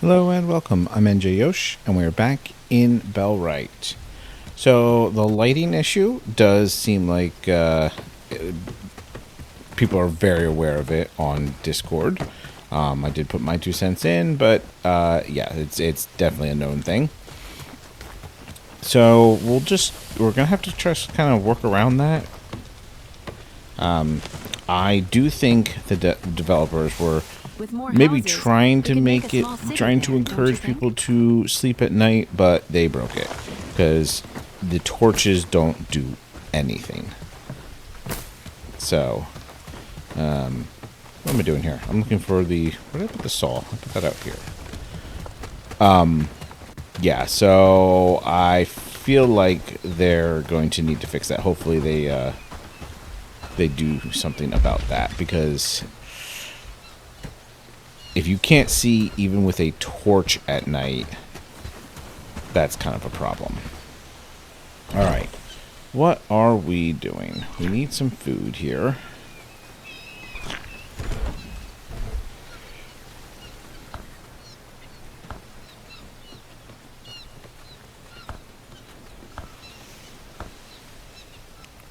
Hello and welcome. I'm NJ Yosh, and we are back in Bellwright. So the lighting issue does seem like people are very aware of it on Discord. I did put my 2 cents in, but yeah, it's definitely a known thing. So we're gonna have to try to kind of work around that. I do think the developers were maybe houses, trying to there, encourage people to sleep at night, but they broke it because the torches don't do anything. So, what am I doing here? I'm looking for the, where did I put the saw? I put that out here. Yeah, so I feel like they're going to need to fix that. Hopefully they do something about that, because if you can't see even with a torch at night, that's kind of a problem. Alright, what are we doing? We need some food here.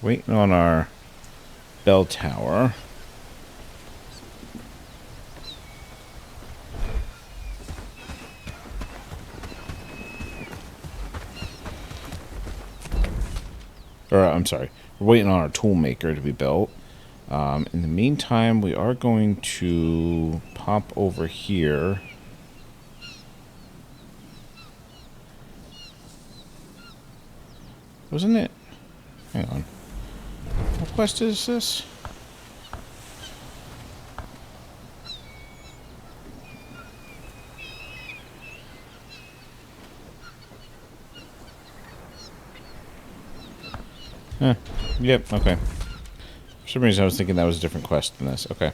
Waiting on our bell tower. Or, I'm sorry. We're waiting on our Toolmaker to be built. In the meantime, we are going to pop over here. Wasn't it? Hang on. What quest is this? Yep, okay. For some reason I was thinking that was a different quest than this. Okay.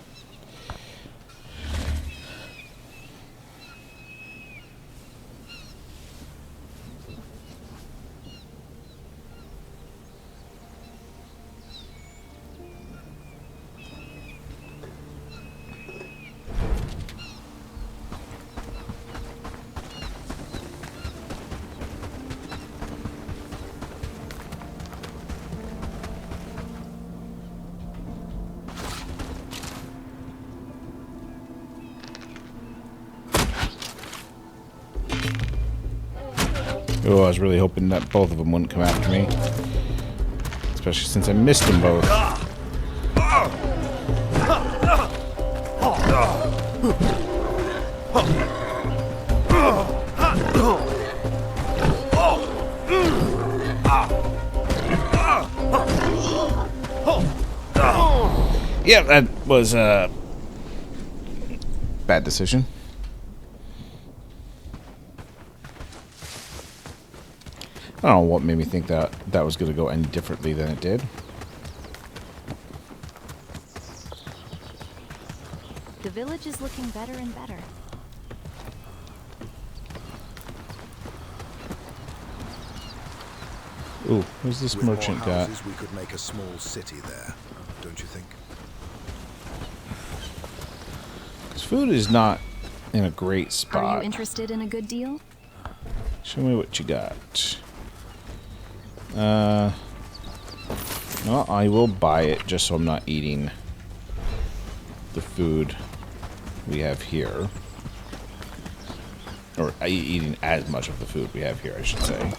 Oh, I was really hoping that both of them wouldn't come after me. Especially since I missed them both. Yeah, that was a bad decision. I don't know what made me think that that was going to go any differently than it did. The village is looking better and better. Ooh, who's this merchant got? We could make a small city there, don't you think? Because food is not in a great spot. Are you interested in a good deal? Show me what you got. Well, I will buy it just so I'm not eating the food we have here. Or eating as much of the food we have here, I should say.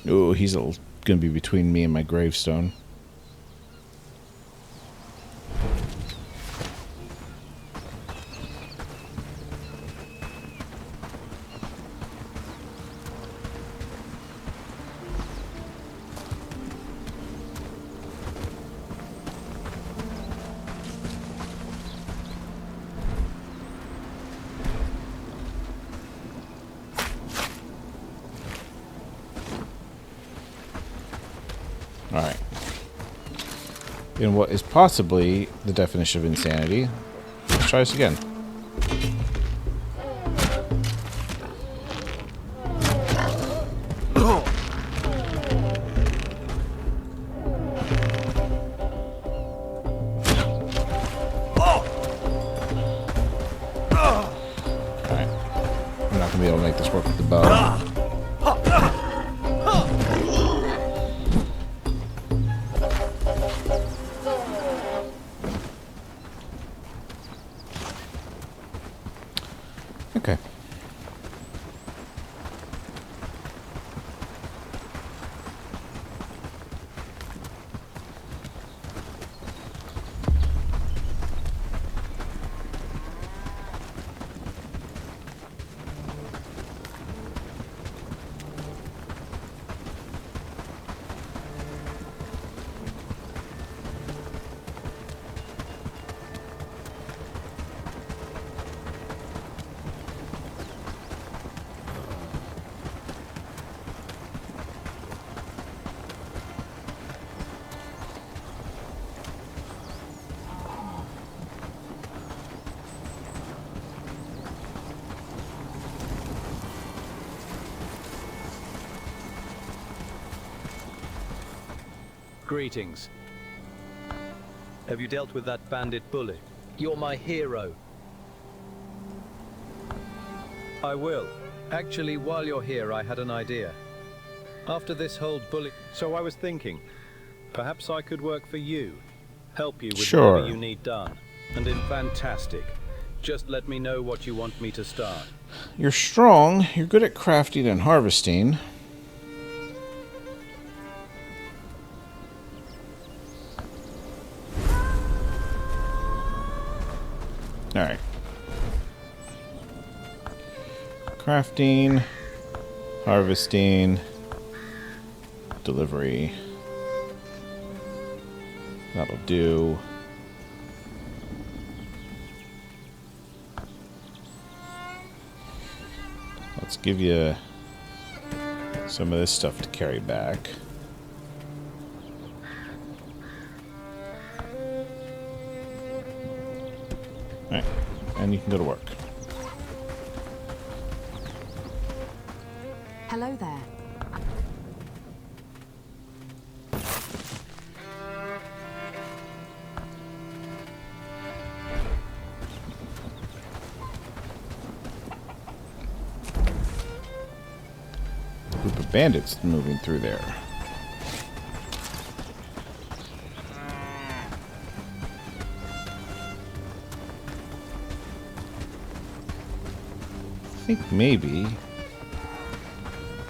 Oh, he's going to be between me and my gravestone. Alright. In what is possibly the definition of insanity, let's try this again. be able to make this work with the bow. Okay. Greetings. Have you dealt with that bandit bully? You're my hero. I will. Actually, while you're here, I had an idea. After this whole bully... So I was thinking, perhaps I could work for you. Help you with whatever you need done. And in fantastic. Just let me know what you want me to start. You're strong, you're good at crafting and harvesting. Alright. Crafting, harvesting, delivery. That'll do. Let's give you some of this stuff to carry back. Alright, and you can go to work. Hello there. Group of bandits moving through there. I think maybe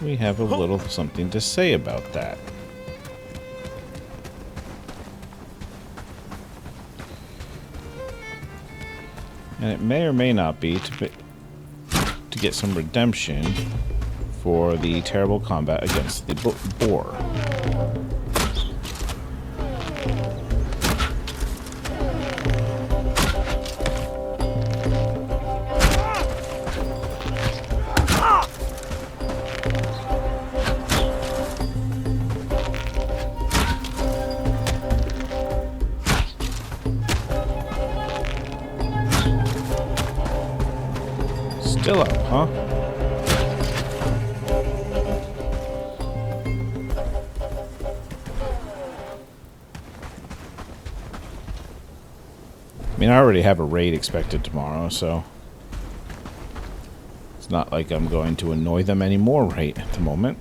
we have a little something to say about that. And it may or may not be to get some redemption for the terrible combat against the boar. Still up, huh? I mean, I already have a raid expected tomorrow, so it's not like I'm going to annoy them anymore right at the moment.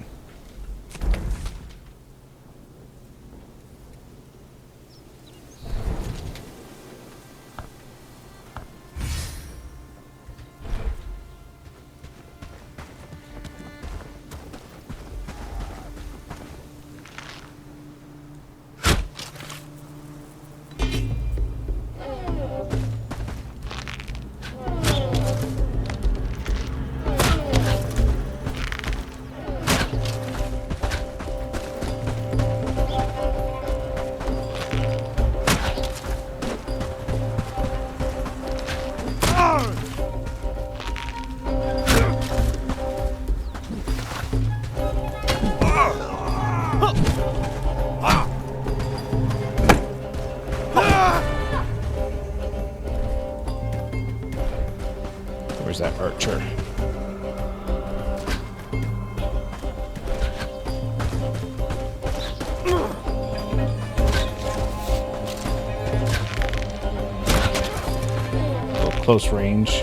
Where's that archer? A little close range.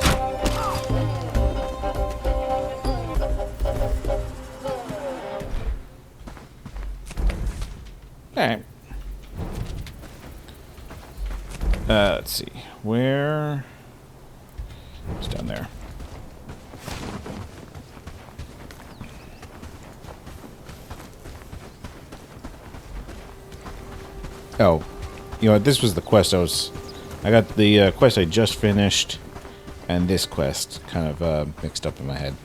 It's down there. Oh, you know, this was the quest I got the quest I just finished, and this quest kind of mixed up in my head.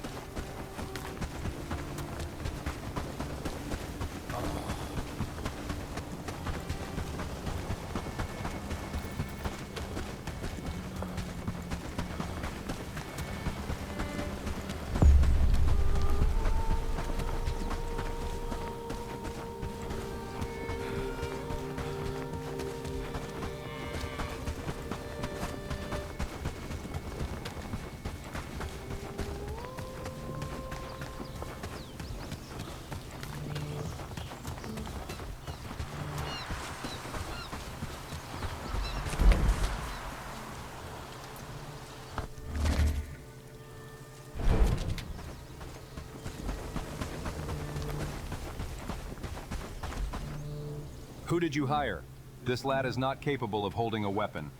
Who did you hire? This lad is not capable of holding a weapon.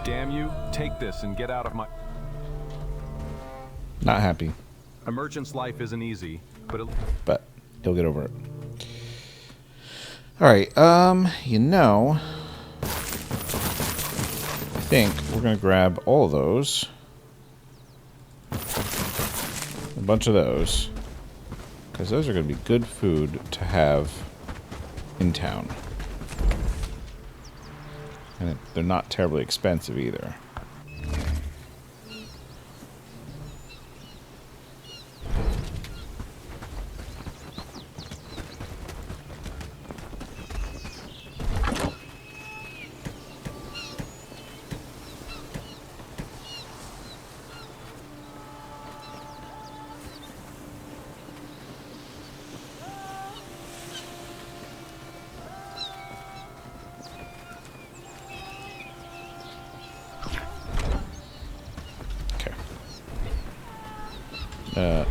Damn you, take this and get out of my... Not happy. A merchant's life isn't easy, but he'll get over it. Alright, you know, I think we're going to grab all of those. A bunch of those. Because those are going to be good food to have in town. And they're not terribly expensive either.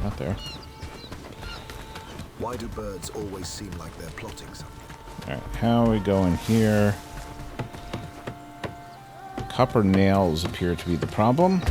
Not there. Why do birds always seem like they're plotting something? Alright, how are we going here? Copper nails appear to be the problem.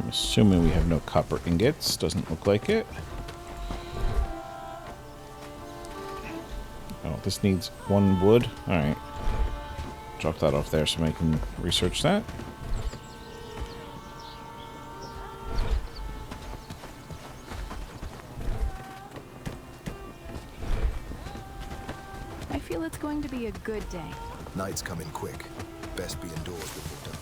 Assuming we have no copper ingots. Doesn't look like it. Oh, this needs 1 wood. Alright. Drop that off there so I can research that. I feel it's going to be a good day. Night's coming quick. Best be indoors before dark.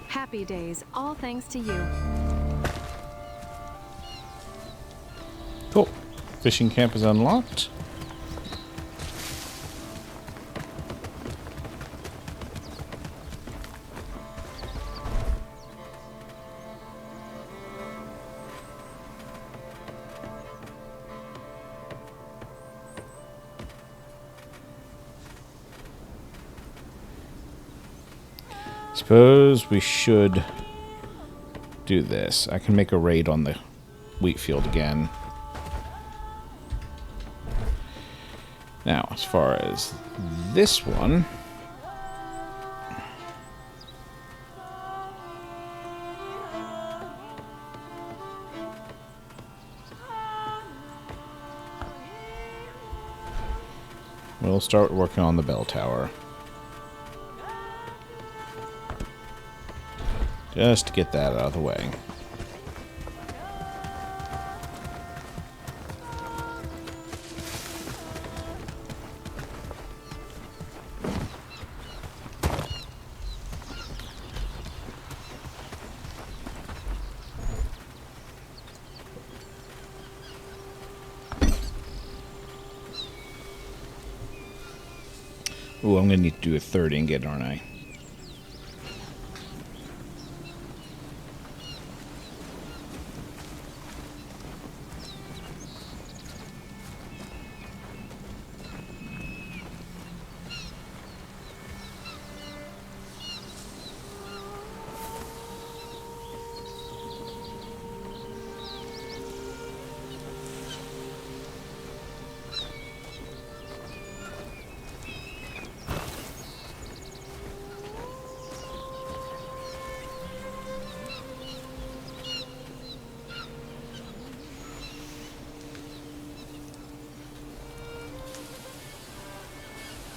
Happy days, all thanks to you. Cool. Fishing camp is unlocked. Suppose we should do this. I can make a raid on the wheat field again. Now, as far as this one, we'll start working on the bell tower. Just to get that out of the way. Ooh, I'm gonna need to do a third ingot, aren't I?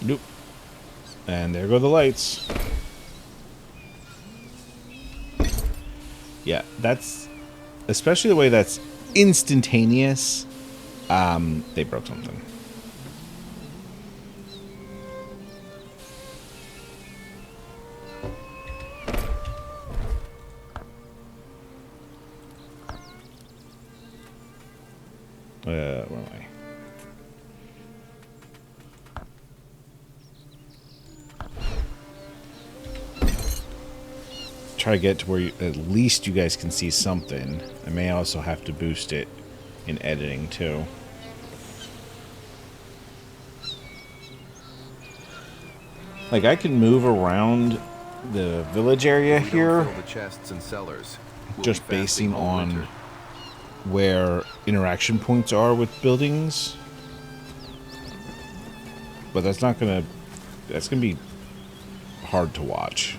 Nope. And there go the lights. Yeah, that's... Especially the way that's instantaneous. They broke something. Where am I? Try to get to where at least you guys can see something. I may also have to boost it in editing too. Like I can move around the village area here, The chests and cellars. just basing on where interaction points are with buildings. But that's not gonna... That's gonna be hard to watch.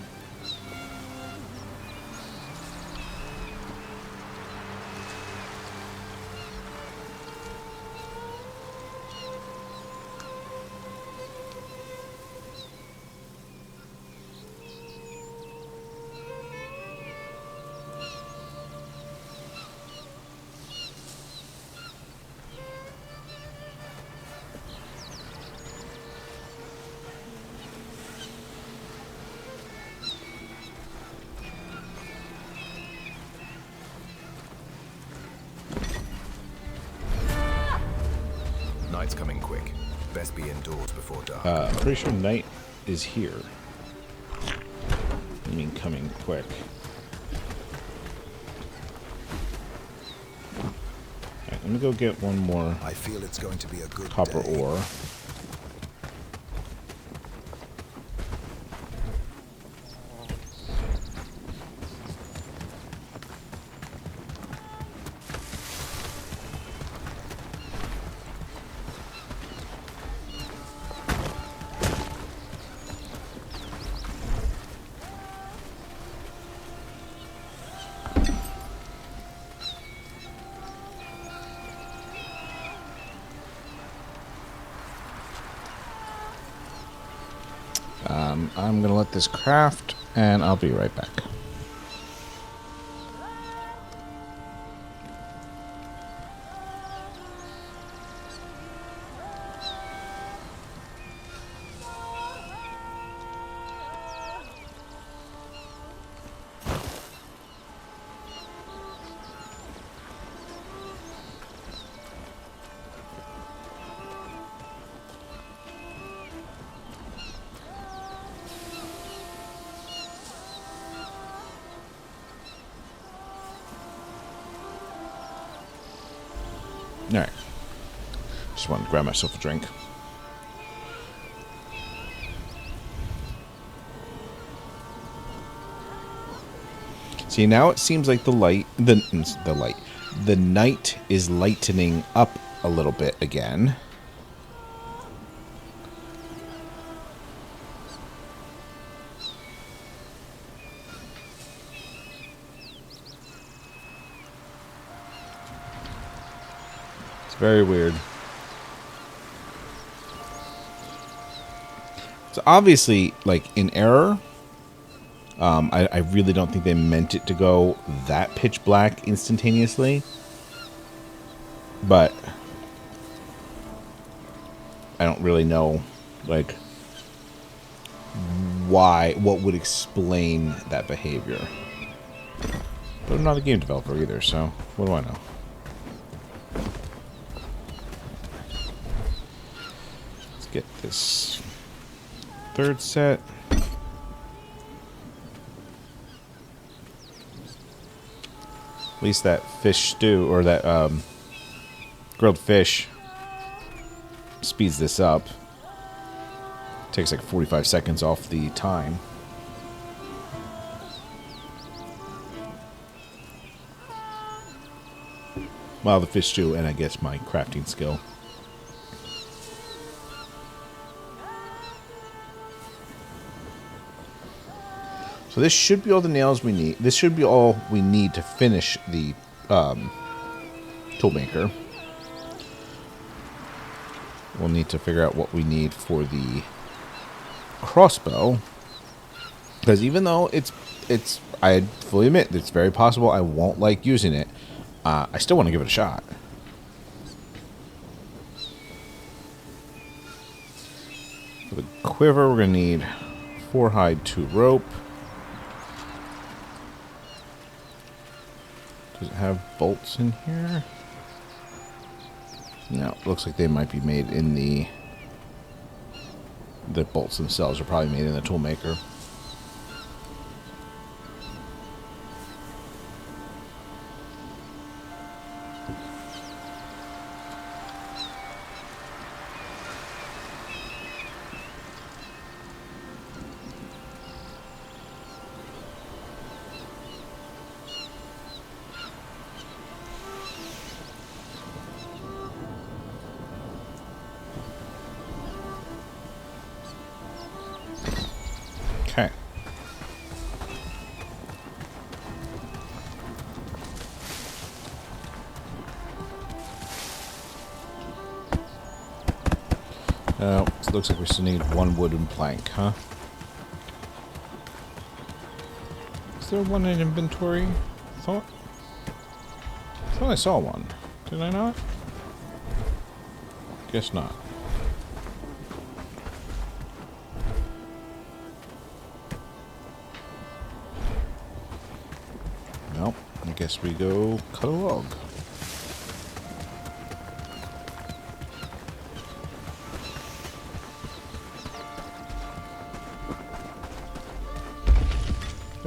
Night's coming quick. Best be indoors before dark. Pretty sure night is here. I mean, coming quick. Alright, let me go get one more I feel it's going to be a good copper day. ore. I'm gonna let this craft, and I'll be right back. Alright. Just wanted to grab myself a drink. See, now it seems like the night is lightening up a little bit again. Very weird. It's obviously like in error. I really don't think they meant it to go that pitch black instantaneously. But I don't really know like what would explain that behavior. But I'm not a game developer either, so what do I know? Get this third set. At least that fish stew, or that grilled fish, speeds this up. Takes like 45 seconds off the time. Well, the fish stew, and I guess my crafting skill. So this should be all the nails we need. This should be all we need to finish the Toolmaker. We'll need to figure out what we need for the crossbow. Because even though I fully admit it's very possible I won't like using it, I still want to give it a shot. For the quiver, we're going to need 4 hide, 2 rope. Does it have bolts in here? No, looks like they might be made in the bolts themselves are probably made in the Toolmaker. Okay. It looks like we still need 1 wooden plank, huh? Is there one in inventory? I thought I saw one. Did I not? Guess not. Well, I guess we go cut a log.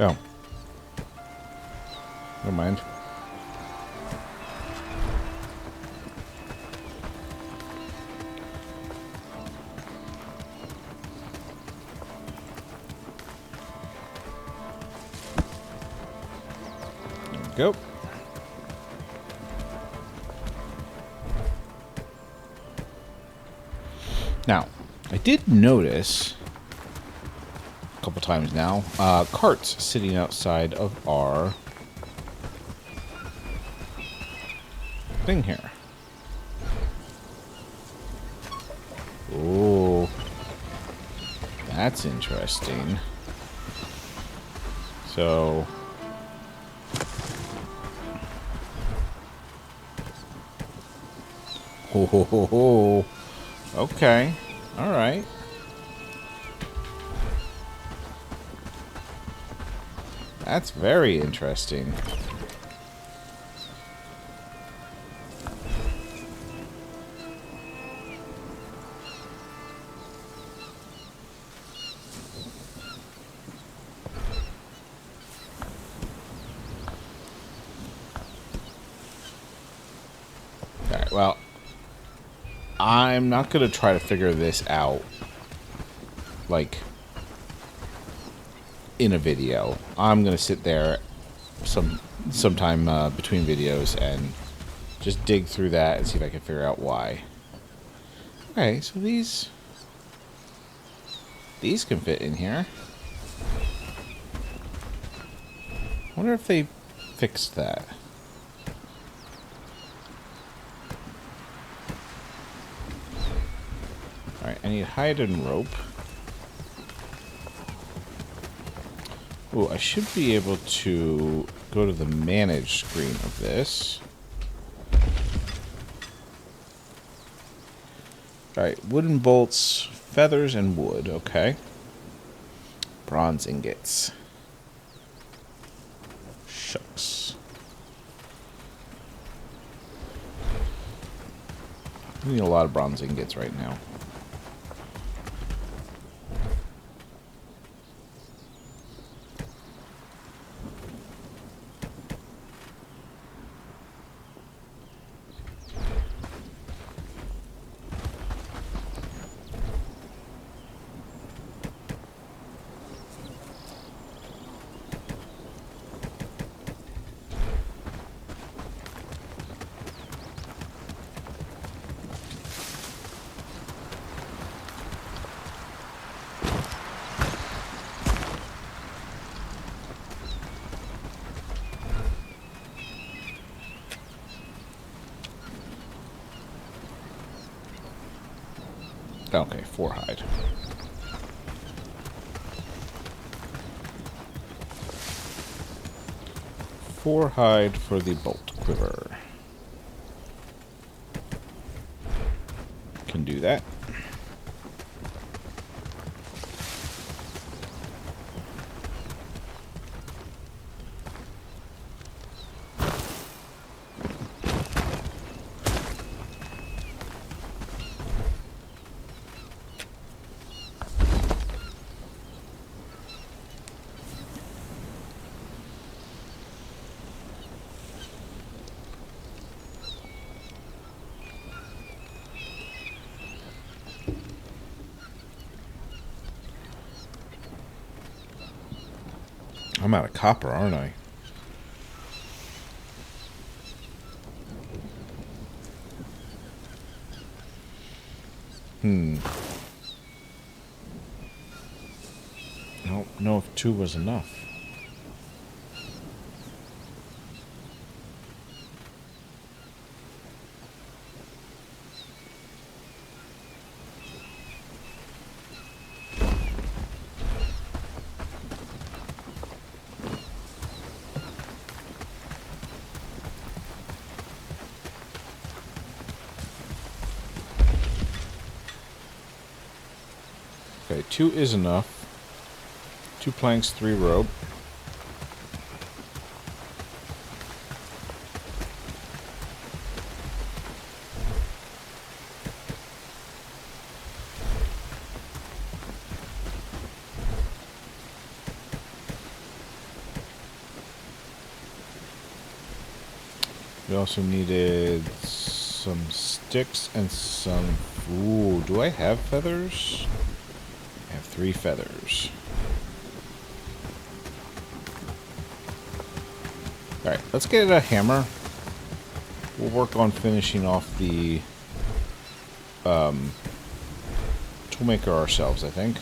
Oh. Never mind. There we go. Now, I did notice couple times now, carts sitting outside of our thing here. Oh, that's interesting. So, okay, all right. That's very interesting. Alright, well, I'm not going to try to figure this out, like, in a video. I'm gonna sit there sometime between videos and just dig through that and see if I can figure out why. Okay, so these can fit in here. I wonder if they fixed that. Alright, I need hide and rope. Oh, I should be able to go to the manage screen of this. Alright, wooden bolts, feathers, and wood. Okay. Bronze ingots. Shucks. I need a lot of bronze ingots right now. 4 hide. Four hide for the bolt quiver. Can do that. I'm out of copper, aren't I? I don't know if 2 was enough. Okay, 2 is enough. 2 planks, 3 rope. We also needed some sticks and some... Ooh, do I have feathers? I have 3 feathers. Alright, let's get a hammer. We'll work on finishing off the Toolmaker ourselves, I think.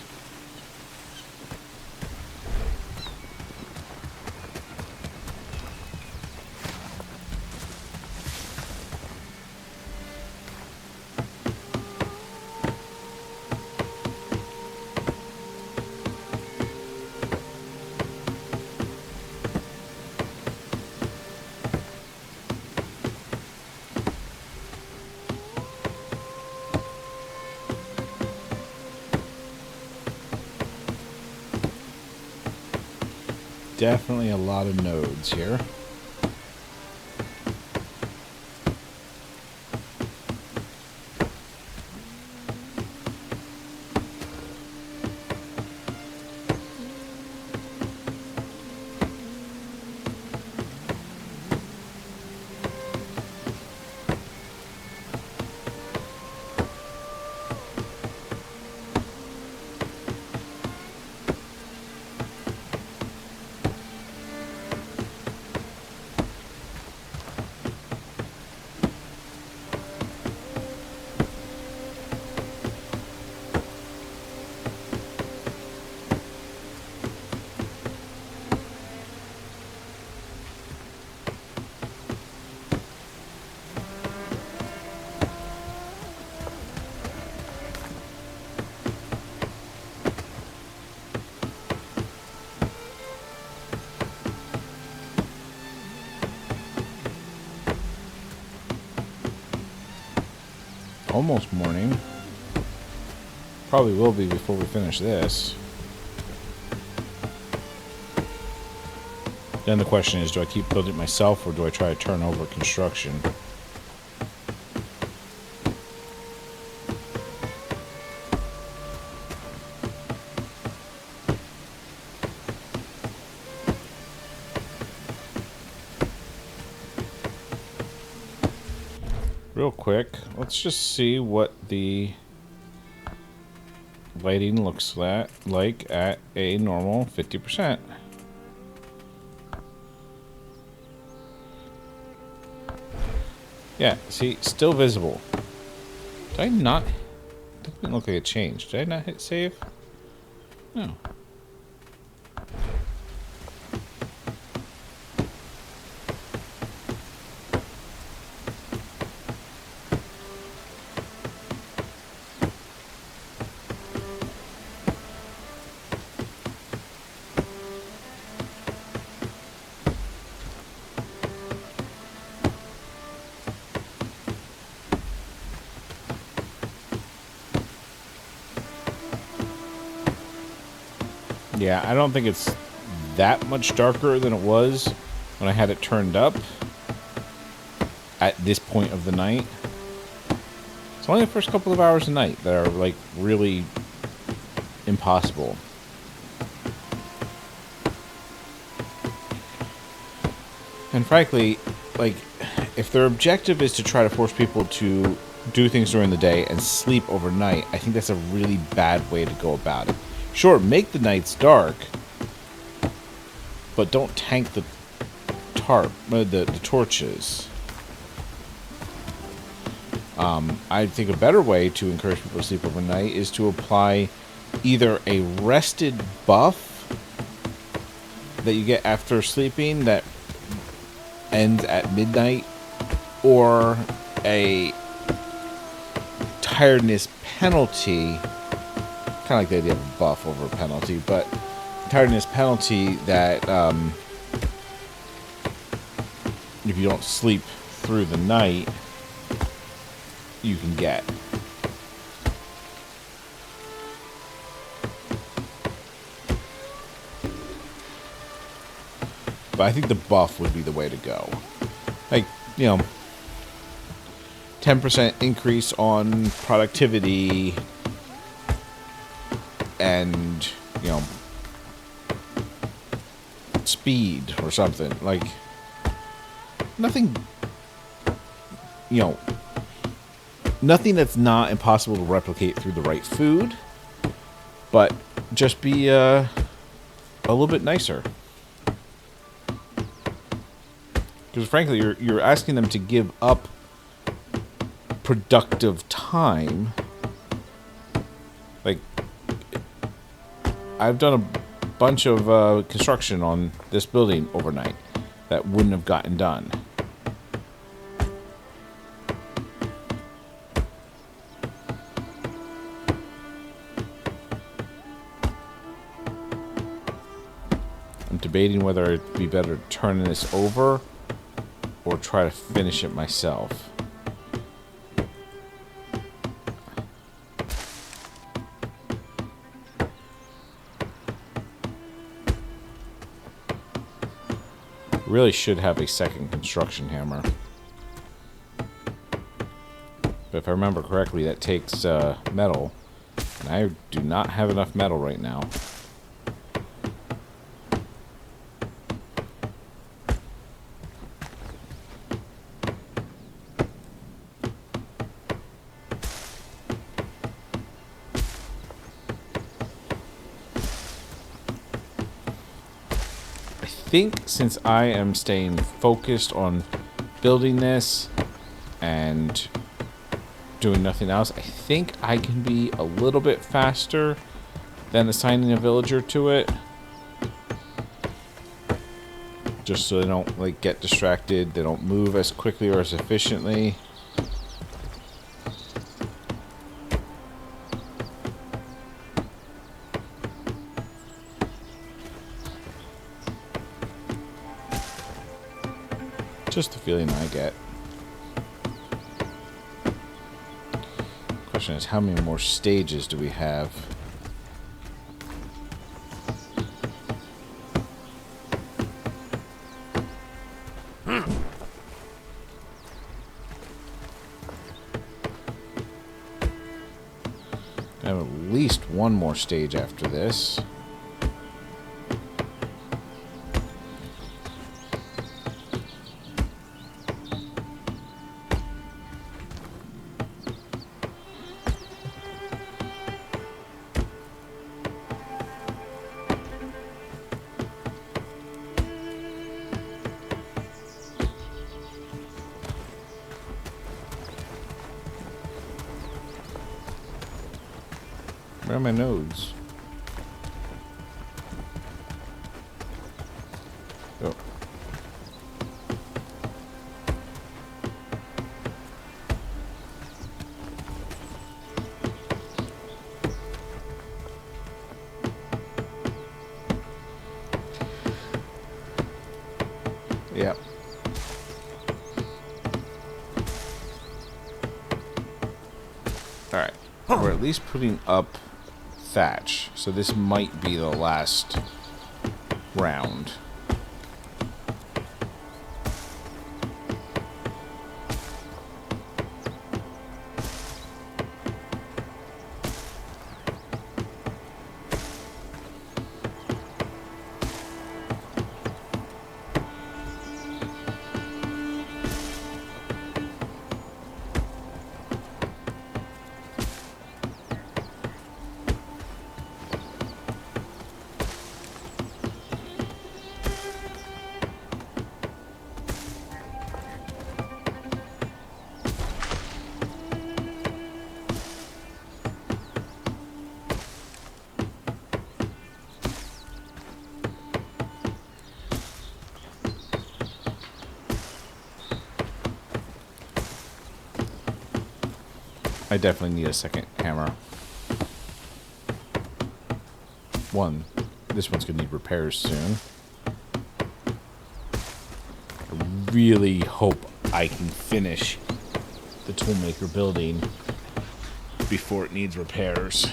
Definitely a lot of nodes here. Almost morning. Probably will be before we finish this. Then the question is, do I keep building it myself or do I try to turn over construction? Real quick, let's just see what the lighting looks like at a normal 50%. Yeah, see, still visible. Did I not? Doesn't look like it changed. Did I not hit save? No. Yeah, I don't think it's that much darker than it was when I had it turned up at this point of the night. It's only the first couple of hours of night that are, like, really impossible. And frankly, like, if their objective is to try to force people to do things during the day and sleep overnight, I think that's a really bad way to go about it. Sure, make the nights dark, but don't tank the the torches. I think a better way to encourage people to sleep overnight is to apply either a rested buff that you get after sleeping that ends at midnight, or a tiredness penalty, kind of like the idea of a buff over a penalty, but tiredness penalty that if you don't sleep through the night, you can get. But I think the buff would be the way to go. Like, you know, 10% increase on productivity and, you know, speed or something. Like, nothing, you know, nothing that's not impossible to replicate through the right food, but just be a little bit nicer. Because frankly, you're asking them to give up productive time. Like, I've done a bunch of construction on this building overnight that wouldn't have gotten done. I'm debating whether it'd be better turning this over or try to finish it myself. Really should have a second construction hammer. But if I remember correctly, that takes metal. And I do not have enough metal right now. I think since I am staying focused on building this and doing nothing else, I think I can be a little bit faster than assigning a villager to it. Just so they don't, like, get distracted, they don't move as quickly or as efficiently. Just the feeling I get. Question is, how many more stages do we have? I have at least one more stage after this. Where are my nodes? Oh. Yep. Alright. We're at least putting up thatch, so this might be the last round. I definitely need a second hammer. This one's gonna need repairs soon. I really hope I can finish the Toolmaker building before it needs repairs.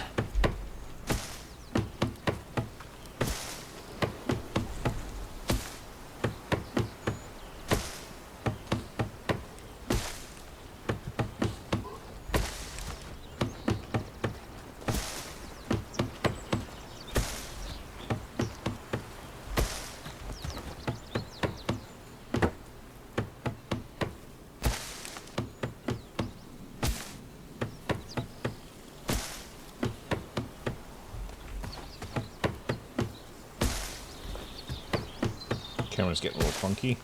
Camera's getting a little funky.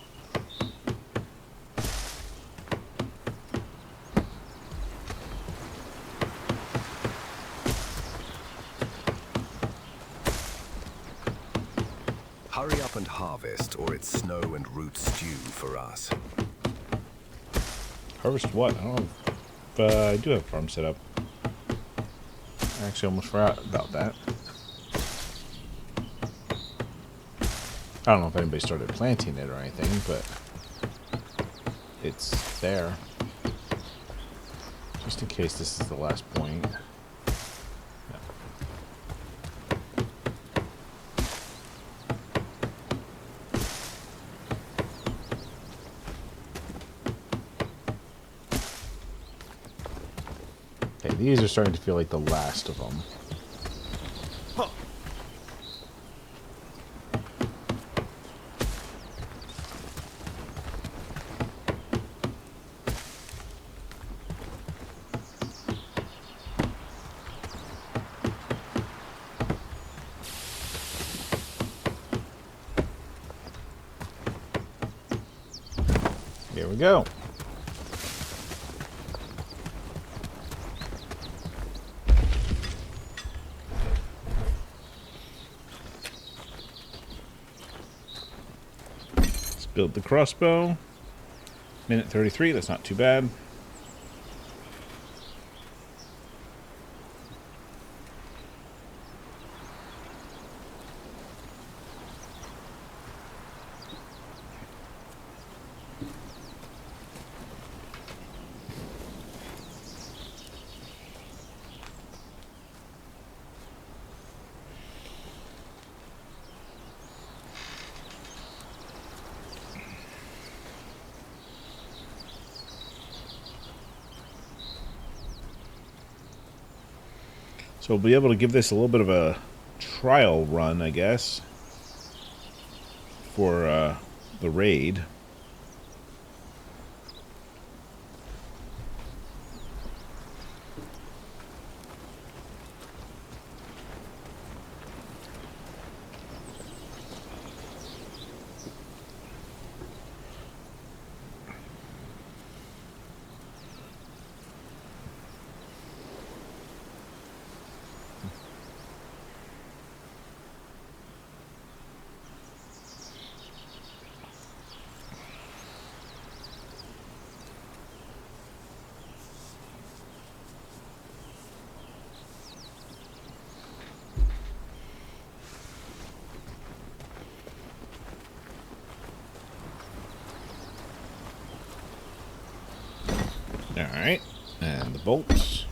Hurry up and harvest, or it's snow and root stew for us. Harvest what? I don't know if, I do have a farm set up. I actually almost forgot about that. I don't know if anybody started planting it or anything, but it's there. Just in case this is the last point. Okay, these are starting to feel like the last of them. Here we go. Let's build the crossbow. Minute 33, that's not too bad. So we'll be able to give this a little bit of a trial run, I guess, for the raid. All right, and the bolts.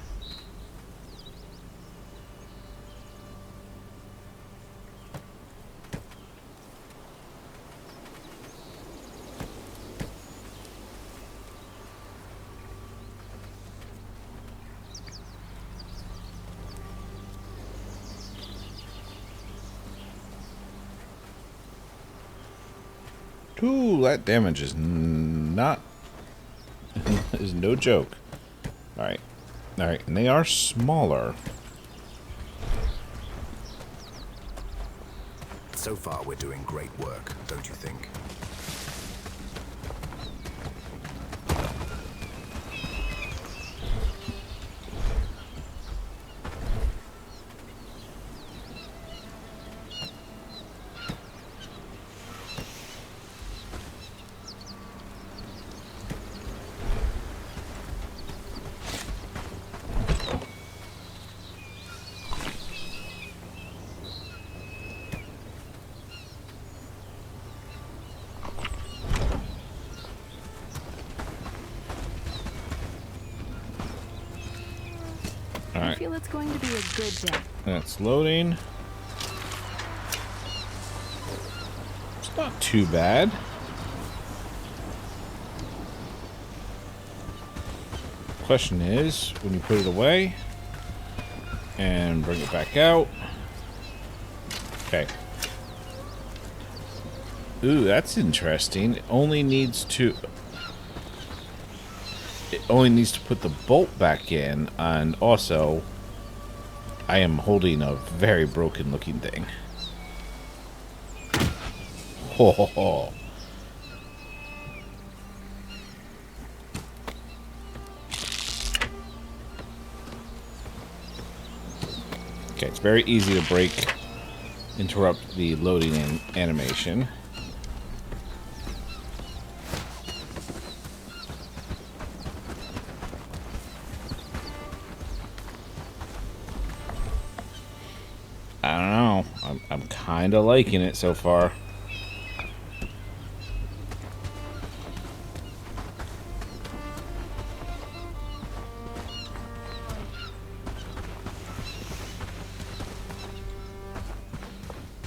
Ooh, that damage is not is no joke. Alright. Alright, and they are smaller. So far, we're doing great work, don't you think? I feel it's going to be a good day. That's loading. It's not too bad. Question is, when you put it away and bring it back out. Okay. Ooh, that's interesting. It only needs to put the bolt back in, and also I am holding a very broken looking thing. Ho ho ho. Okay, it's very easy to interrupt the loading animation. I don't know. I'm kind of liking it so far.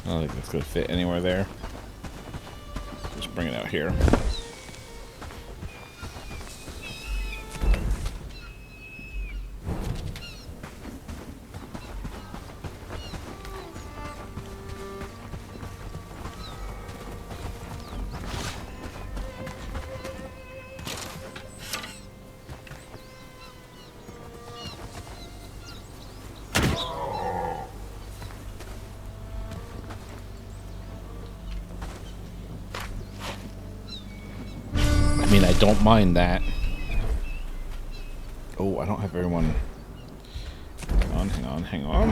I don't think it's going to fit anywhere there. Just bring it out here. I mean, I don't mind that. Oh, I don't have everyone. Hang on, hang on.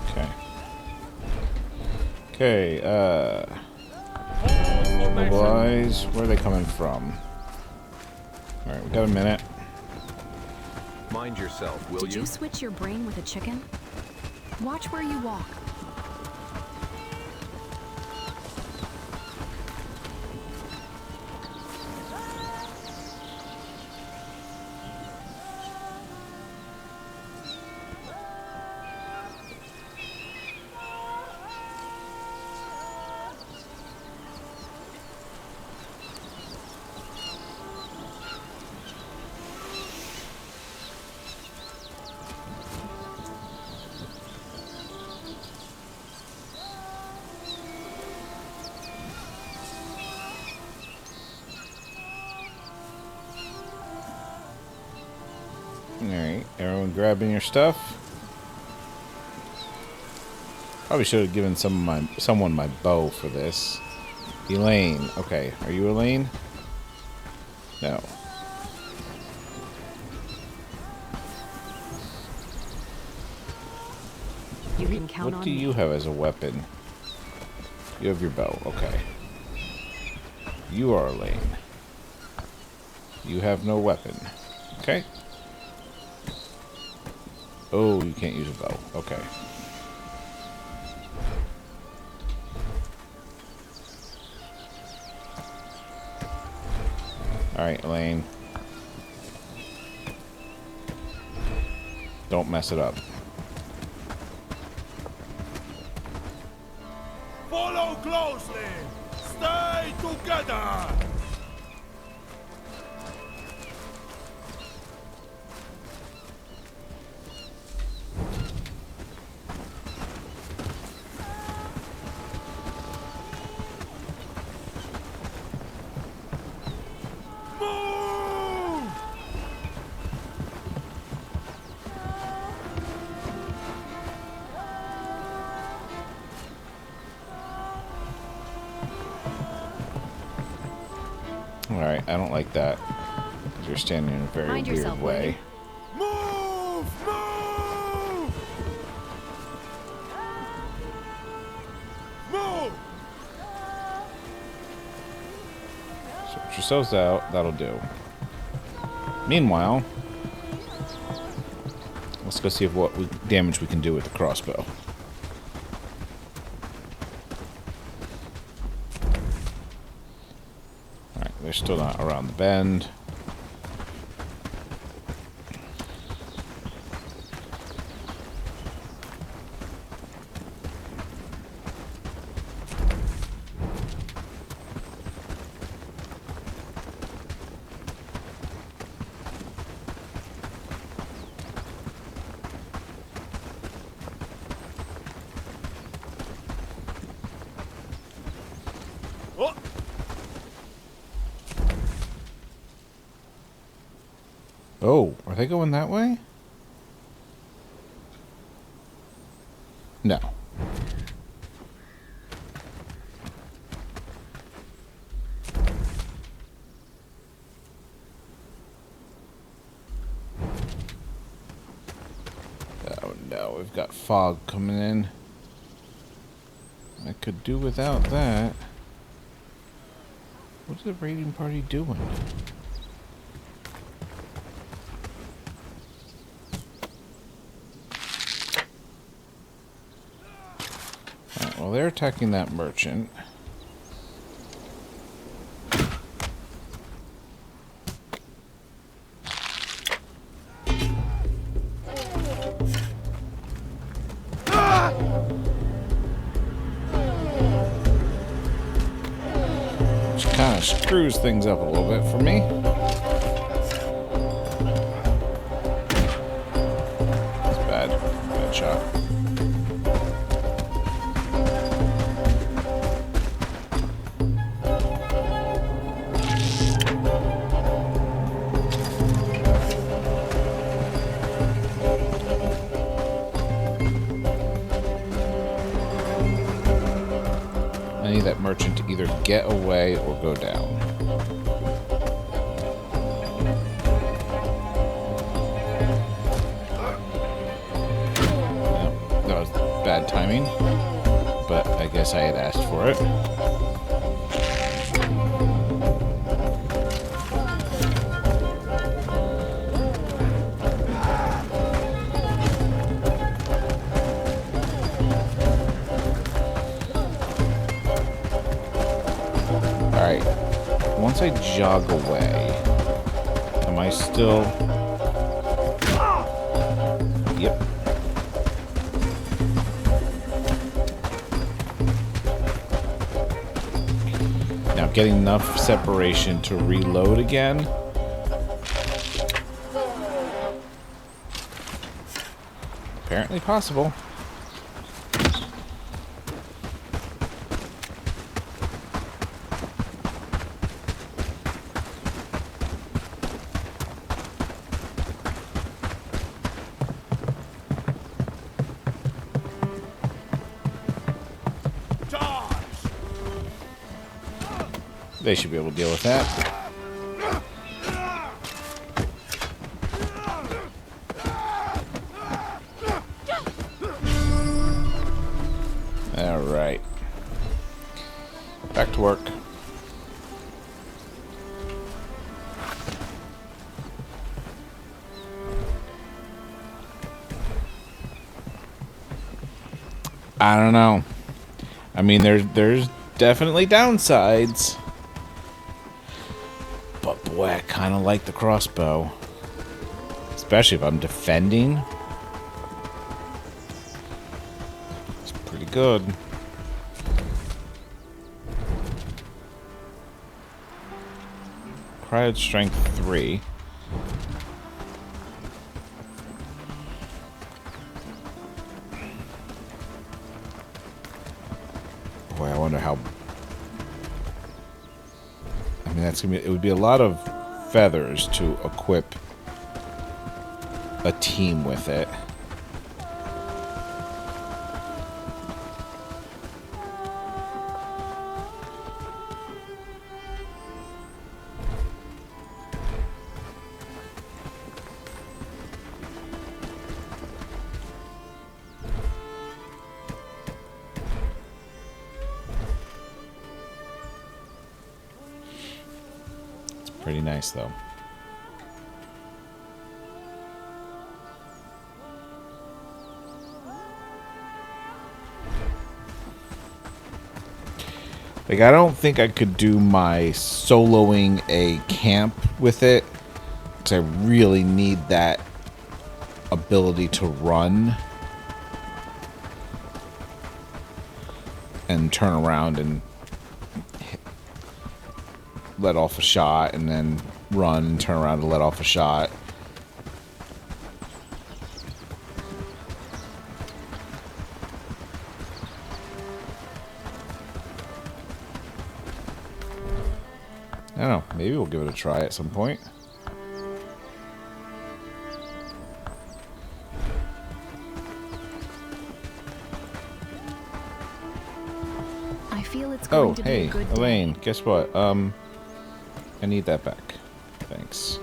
Okay. Okay, mobilize. Where are they coming from? Alright, we got a minute. Mind yourself, will Did you? you switch your brain with a chicken? Watch where you walk. Alright, everyone grabbing your stuff. Probably should have given someone my bow for this. Elaine. Okay, are you Elaine? No. You can count What on do you me. have as a weapon? You have your bow. Okay. You are Elaine. You have no weapon. Okay. Oh, you can't use a bow. Okay. Alright, Elaine. Don't mess it up. Follow closely! Stay together! Alright, I don't like that. You're standing in a very Mind weird yourself, way. Move! Move! Move! Sort yourselves out. That'll do. Meanwhile, let's go see what damage we can do with the crossbow. Alright, they're still not around the bend. Oh, are they going that way? No. Oh no, we've got fog coming in. I could do without that. What's the raiding party doing? Alright, well, they're attacking that merchant. Which kind of screws things up a little bit for me. That's bad. Bad shot. I need that merchant to either get away or go down. No, that was bad timing, but I guess I had asked for it. Once I jog away, am I still... Yep. Now getting enough separation to reload again. Apparently possible. They should be able to deal with that. All right. Back to work. I don't know. I mean, there's definitely downsides. But boy, I kind of like the crossbow. Especially if I'm defending. It's pretty good. Cryo strength 3. Boy, I wonder how... I mean, that's gonna be... It would be a lot of feathers to equip a team with it. Pretty nice, though. Like, I don't think I could do my soloing a camp with it, because I really need that ability to run and turn around and let off a shot, and then run and turn around and let off a shot. I don't know. Maybe we'll give it a try at some point. I feel it's going to be a good day. Elaine, guess what? I need that back. Thanks.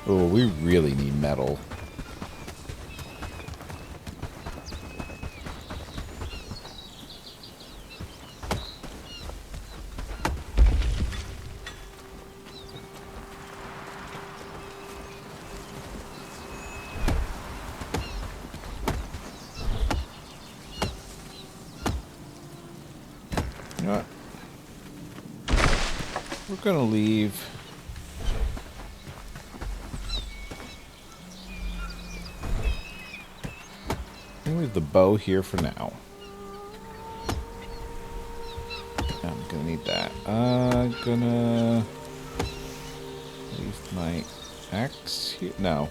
Oh, we really need metal. You know what? We're gonna leave. Leave the bow here for now. I'm gonna need that. I'm gonna leave my axe here. No.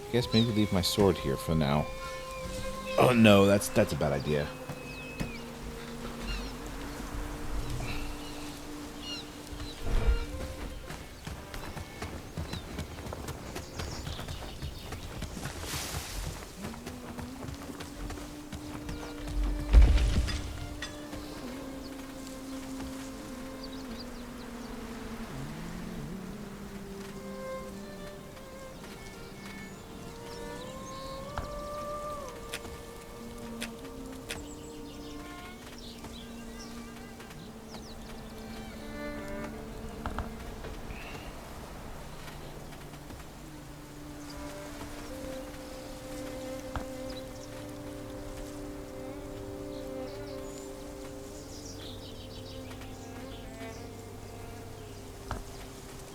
I guess maybe leave my sword here for now. Oh no, that's a bad idea.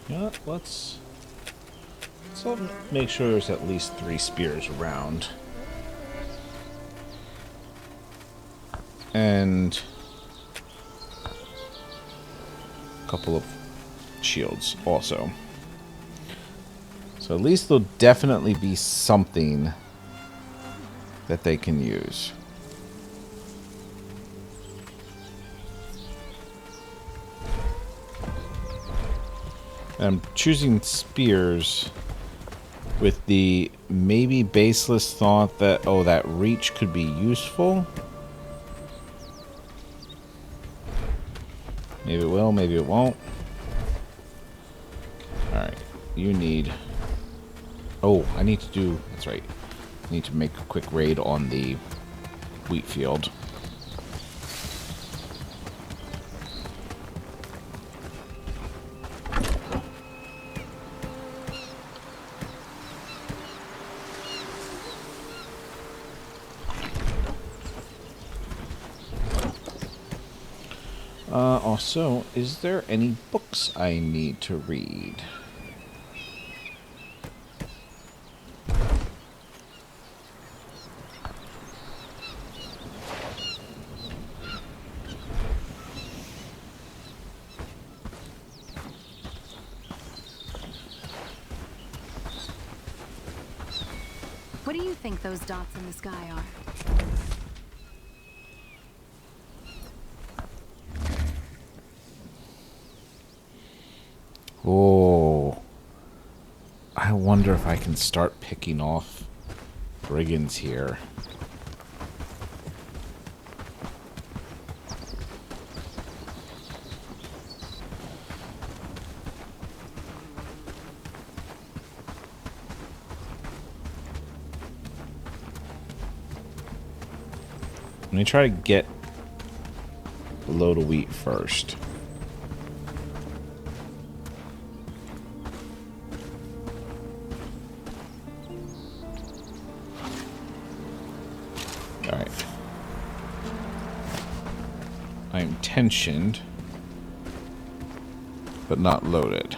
You know what? Let's make sure there's at least 3 spears around. And a couple of shields also. So at least there'll definitely be something that they can use. I'm choosing spears with the maybe baseless thought that, oh, that reach could be useful. Maybe it will, maybe it won't. Alright, you need... Oh, I need to do... That's right. I need to make a quick raid on the wheat field. Also, is there any books I need to read? What do you think those dots in the sky are? Oh, I wonder if I can start picking off brigands here. me try to get a load of wheat first. Alright. I'm tensioned, but not loaded.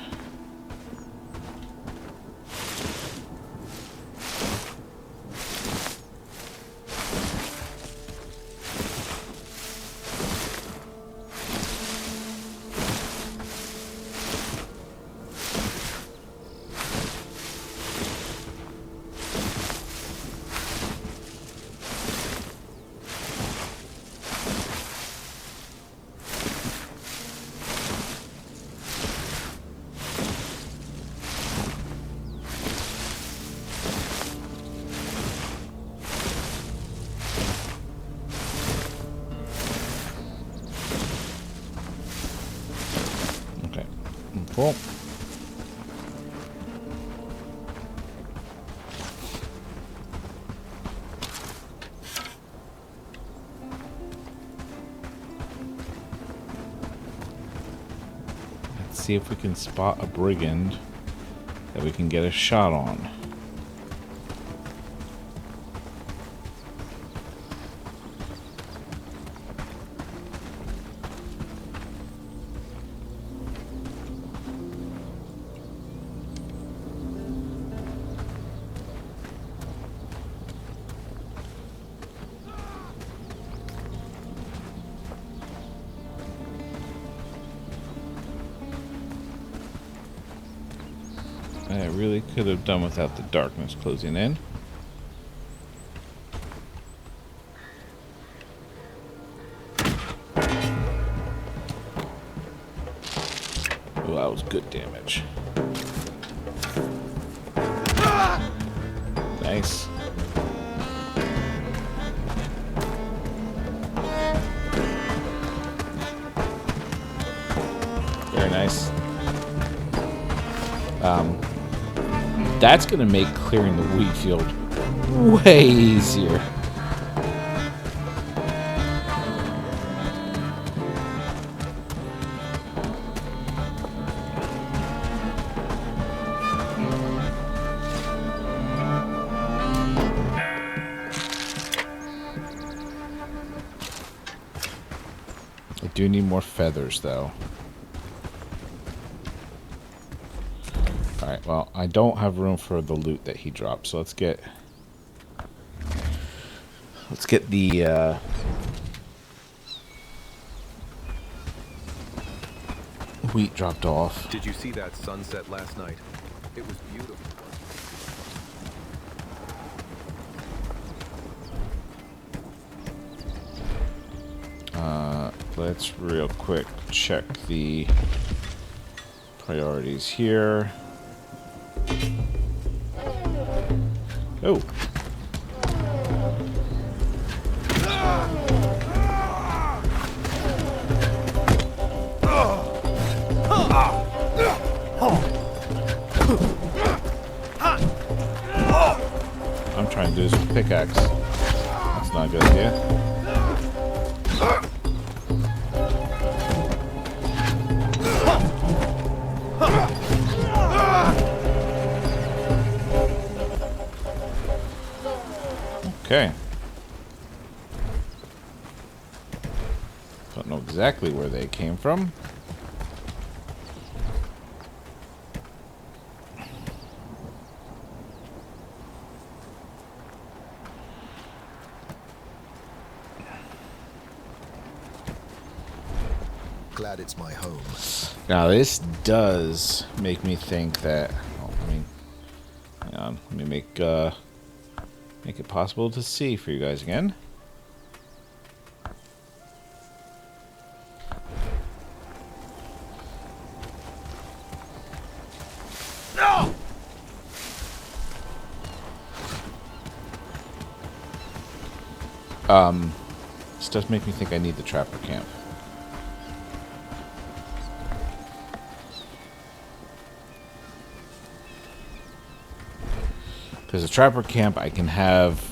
Cool. Let's see if we can spot a brigand that we can get a shot on. I really could have done without the darkness closing in. Oh, that was good damage. Nice. Very nice. That's going to make clearing the wheat field way easier. I do need more feathers, though. Alright, well, I don't have room for the loot that he dropped, so let's get the wheat dropped off. Did you see that sunset last night? It was beautiful. Let's real quick check the priorities here. Oh. I'm trying to do this with pickaxe. That's not a good idea. Okay. Don't know exactly where they came from. Glad it's my home. Now this does make me think that. Oh, I mean, hang on. Let me make it possible to see for you guys again. No! This does make me think I need the trapper camp. Because the trapper camp I can have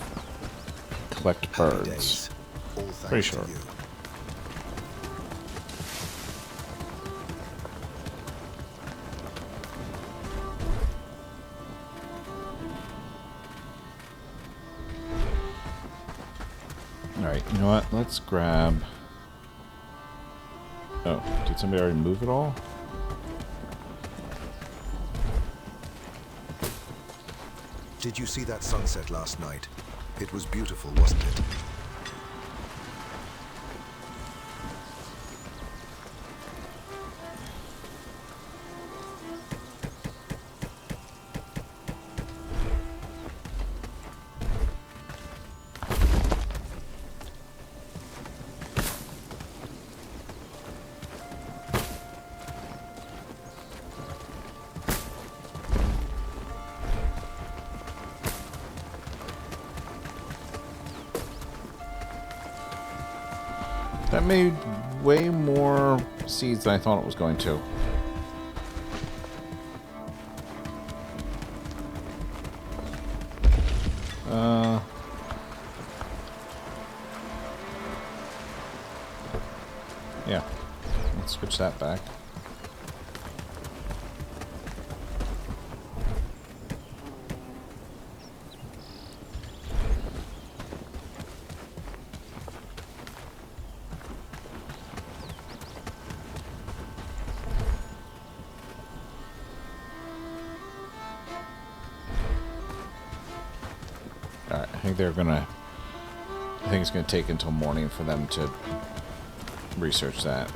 collect birds. All thanks Pretty sure. to you. Alright, you know what? Let's grab... Oh, did somebody already move it all? Did you see that sunset last night? It was beautiful, wasn't it? That made way more seeds than I thought it was going to. Yeah. Let's switch that back. Alright, I think they're gonna... I think it's gonna take until morning for them to research that.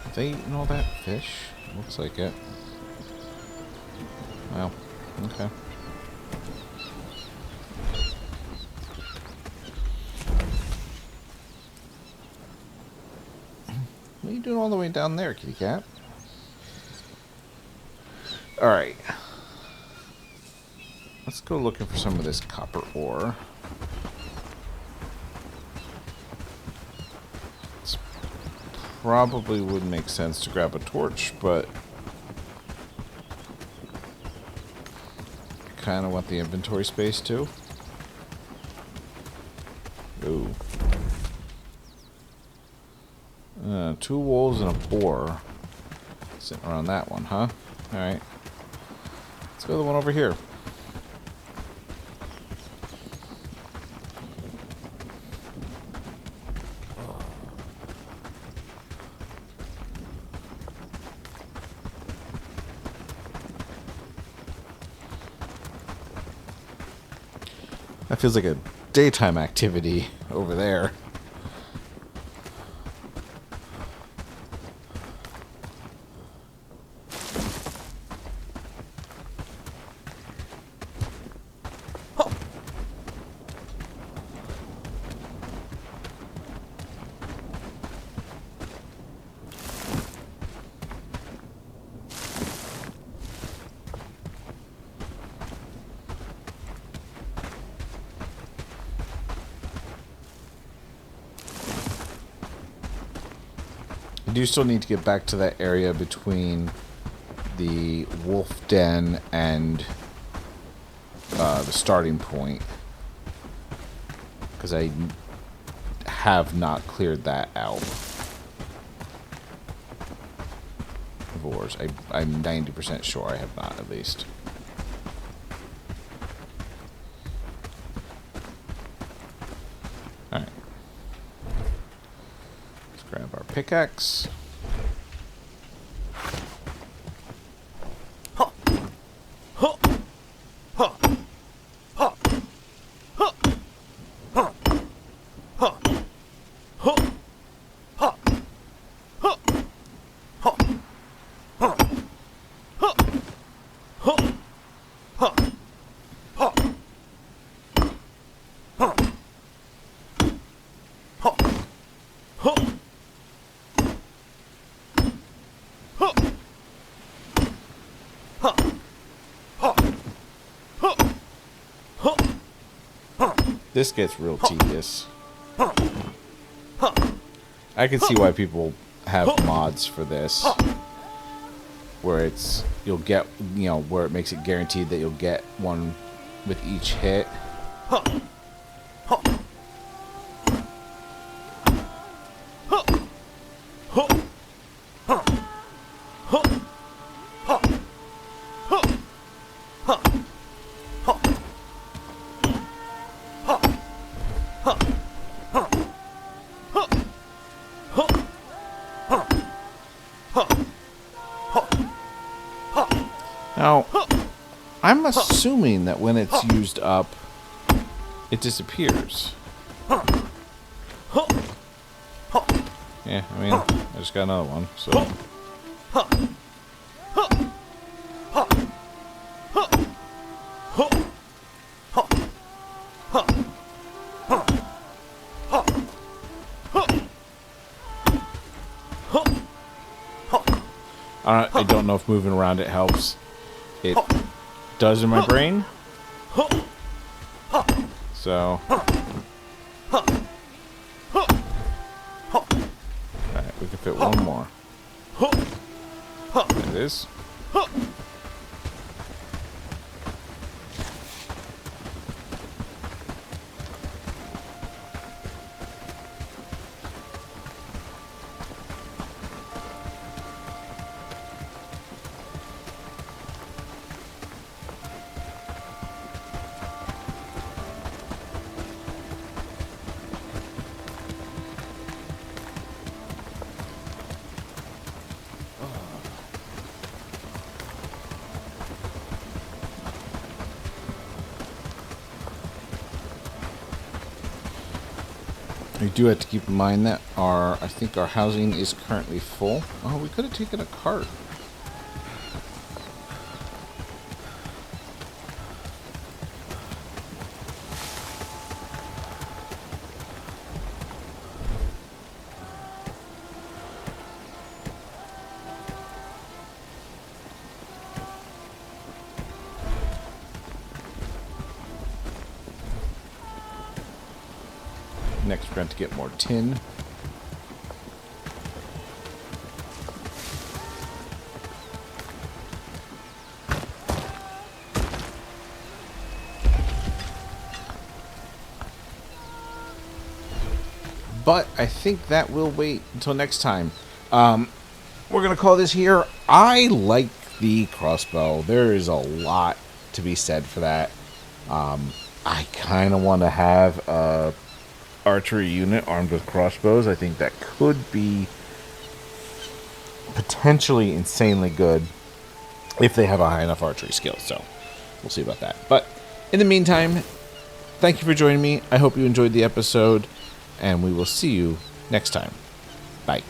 Have they eaten all that fish? Looks like it. Well, okay. What are you doing all the way down there, kitty cat? Alright. Let's go looking for some of this copper ore. It's probably would make sense to grab a torch, but I kind of want the inventory space too. Ooh. 2 wolves and a boar. Sitting around that one, huh? Alright. Let's go to the one over here. That feels like a daytime activity over there. I do still need to get back to that area between the wolf den and the starting point, because I have not cleared that out of ores. I'm 90% sure I have not, at least. Alright. Let's grab our pickaxe. This gets real tedious. I can see why people have mods for this, where you'll get, where it makes it guaranteed that you'll get one with each hit. Now, I'm assuming that when it's used up, it disappears. Yeah, I mean, I just got another one, so... I don't know if moving around it helps. It does in my brain. So... Alright, we can fit one more. There it is. We do have to keep in mind that I think our housing is currently full. Oh, we could have taken a cart. Next, we're going to get more tin. But I think that will wait until next time. We're going to call this here. I like the crossbow. There is a lot to be said for that. I kind of want to have a archery unit armed with crossbows. I think that could be potentially insanely good if they have a high enough archery skill. So we'll see about that. But in the meantime, thank you for joining me. I hope you enjoyed the episode, and we will see you next time. Bye.